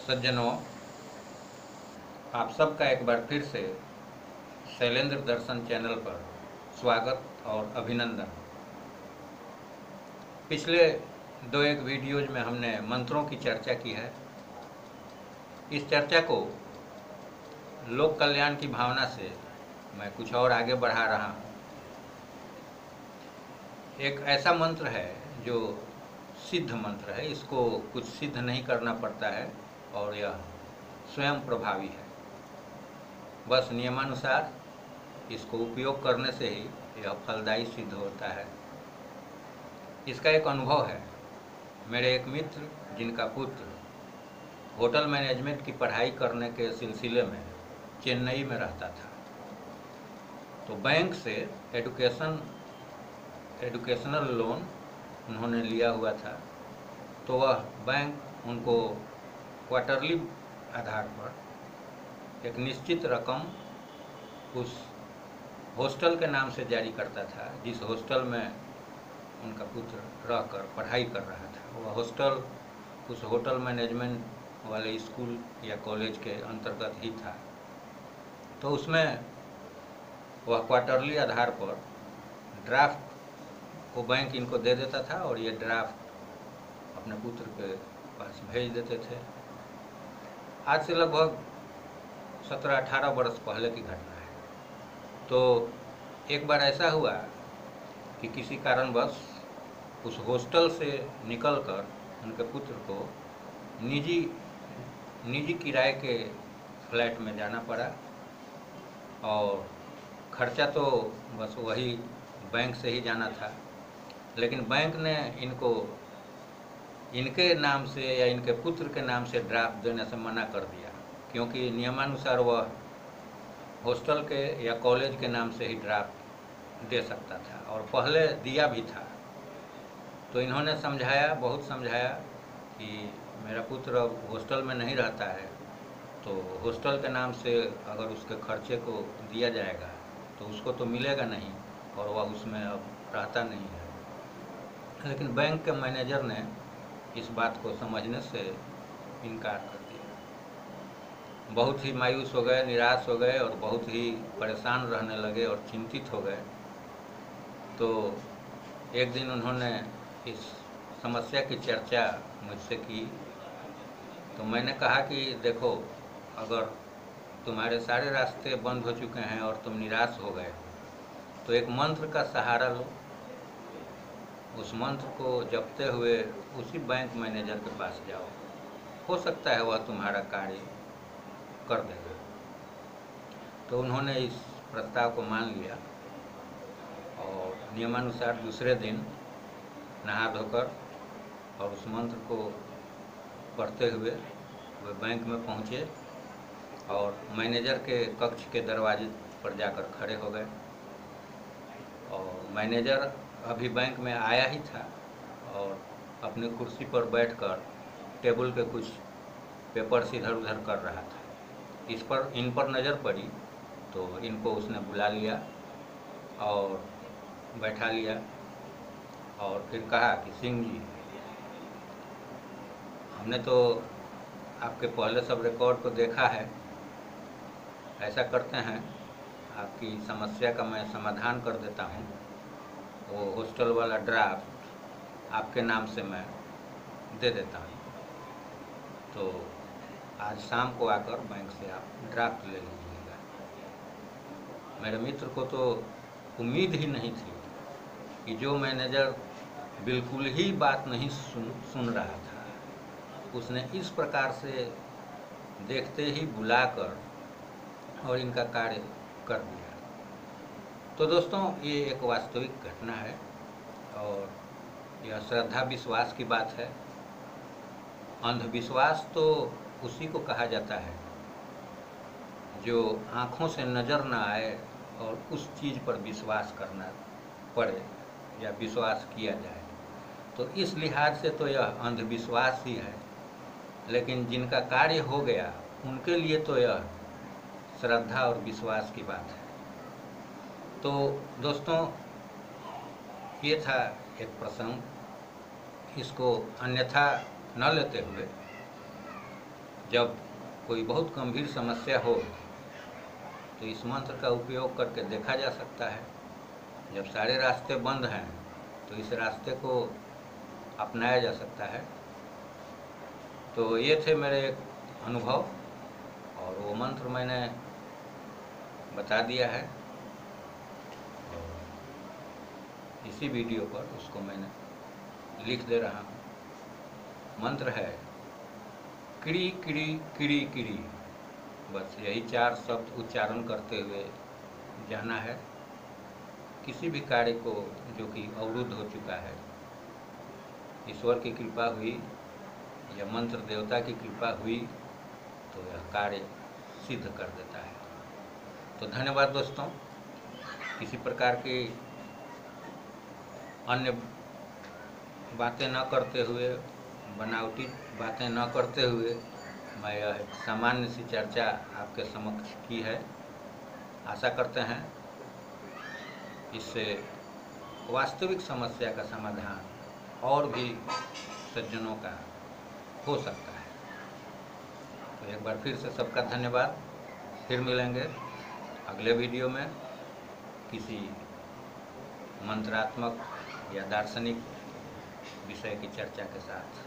सज्जनों, आप सबका एक बार फिर से शैलेंद्र दर्शन चैनल पर स्वागत और अभिनंदन। पिछले दो एक वीडियोज में हमने मंत्रों की चर्चा की है। इस चर्चा को लोक कल्याण की भावना से मैं कुछ और आगे बढ़ा रहा हूँ। एक ऐसा मंत्र है जो सिद्ध मंत्र है, इसको कुछ सिद्ध नहीं करना पड़ता है और यह स्वयं प्रभावी है। बस नियमानुसार इसको उपयोग करने से ही यह फलदायी सिद्ध होता है। इसका एक अनुभव है। मेरे एक मित्र जिनका पुत्र होटल मैनेजमेंट की पढ़ाई करने के सिलसिले में चेन्नई में रहता था, तो बैंक से एडुकेशनल लोन उन्होंने लिया हुआ था। तो वह बैंक उनको क्वार्टरली आधार पर एक निश्चित रकम उस हॉस्टल के नाम से जारी करता था जिस हॉस्टल में उनका पुत्र रहकर पढ़ाई कर रहा था। वह हॉस्टल उस होटल मैनेजमेंट वाले स्कूल या कॉलेज के अंतर्गत ही था। तो उसमें वह क्वार्टरली आधार पर ड्राफ्ट को बैंक इनको दे देता था और ये ड्राफ्ट अपने पुत्र के पास भेज देते थे। आज से लगभग 17-18 वर्ष पहले की घटना है। तो एक बार ऐसा हुआ कि किसी कारणवश उस हॉस्टल से निकलकर उनके पुत्र को निजी किराए के फ्लैट में जाना पड़ा और खर्चा तो बस वही बैंक से ही जाना था। लेकिन बैंक ने इनके नाम से या इनके पुत्र के नाम से ड्राफ्ट देने से मना कर दिया, क्योंकि नियमानुसार वह हॉस्टल के या कॉलेज के नाम से ही ड्राफ्ट दे सकता था और पहले दिया भी था। तो इन्होंने समझाया, बहुत समझाया कि मेरा पुत्र अब हॉस्टल में नहीं रहता है, तो हॉस्टल के नाम से अगर उसके खर्चे को दिया जाएगा तो उसको तो मिलेगा नहीं और वह उसमें अब रहता नहीं है। लेकिन बैंक के मैनेजर ने इस बात को समझने से इनकार कर दिया। बहुत ही मायूस हो गए, निराश हो गए और बहुत ही परेशान रहने लगे और चिंतित हो गए। तो एक दिन उन्होंने इस समस्या की चर्चा मुझसे की। तो मैंने कहा कि देखो, अगर तुम्हारे सारे रास्ते बंद हो चुके हैं और तुम निराश हो गए तो एक मंत्र का सहारा लो। उस मंत्र को जपते हुए उसी बैंक मैनेजर के पास जाओ, हो सकता है वह तुम्हारा कार्य कर देगा। तो उन्होंने इस प्रस्ताव को मान लिया और नियमानुसार दूसरे दिन नहा धोकर और उस मंत्र को पढ़ते हुए वे बैंक में पहुँचे और मैनेजर के कक्ष के दरवाजे पर जाकर खड़े हो गए। और मैनेजर अभी बैंक में आया ही था और अपनी कुर्सी पर बैठकर टेबल पे कुछ पेपर्स इधर उधर कर रहा था। इन पर नज़र पड़ी तो इनको उसने बुला लिया और बैठा लिया और फिर कहा कि सिंह जी, हमने तो आपके पहले सब रिकॉर्ड को देखा है। ऐसा करते हैं, आपकी समस्या का मैं समाधान कर देता हूँ। वो हॉस्टल वाला ड्राफ्ट आपके नाम से मैं दे देता हूँ। तो आज शाम को आकर बैंक से आप ड्राफ्ट ले लीजिएगा। मेरे मित्र को तो उम्मीद ही नहीं थी कि जो मैनेजर बिल्कुल ही बात नहीं सुन रहा था, उसने इस प्रकार से देखते ही बुलाकर और इनका कार्य कर दिया। तो दोस्तों, ये एक वास्तविक घटना है और यह श्रद्धा विश्वास की बात है। अंधविश्वास तो उसी को कहा जाता है जो आँखों से नज़र न आए और उस चीज़ पर विश्वास करना पड़े या विश्वास किया जाए। तो इस लिहाज से तो यह अंधविश्वास ही है, लेकिन जिनका कार्य हो गया उनके लिए तो यह श्रद्धा और विश्वास की बात है। तो दोस्तों, ये था एक प्रसंग। इसको अन्यथा न लेते हुए जब कोई बहुत गंभीर समस्या हो तो इस मंत्र का उपयोग करके देखा जा सकता है। जब सारे रास्ते बंद हैं तो इस रास्ते को अपनाया जा सकता है। तो ये थे मेरे अनुभव और वो मंत्र मैंने बता दिया है और इसी वीडियो पर उसको मैंने लिख दे रहा हूँ। मंत्र है किड़ी किड़ी किड़ी किड़ी। बस यही 4 शब्द उच्चारण करते हुए जाना है। किसी भी कार्य को जो कि अवरुद्ध हो चुका है, ईश्वर की कृपा हुई या मंत्र देवता की कृपा हुई तो यह कार्य सिद्ध कर देता है। तो धन्यवाद दोस्तों। किसी प्रकार की अन्य बातें न करते हुए, बनावटी बातें न करते हुए मैं यह एक सामान्य सी चर्चा आपके समक्ष की है। आशा करते हैं इससे वास्तविक समस्या का समाधान और भी सज्जनों का हो सकता है। तो एक बार फिर से सबका धन्यवाद। फिर मिलेंगे अगले वीडियो में किसी मंत्रात्मक या दार्शनिक विषय की चर्चा के साथ।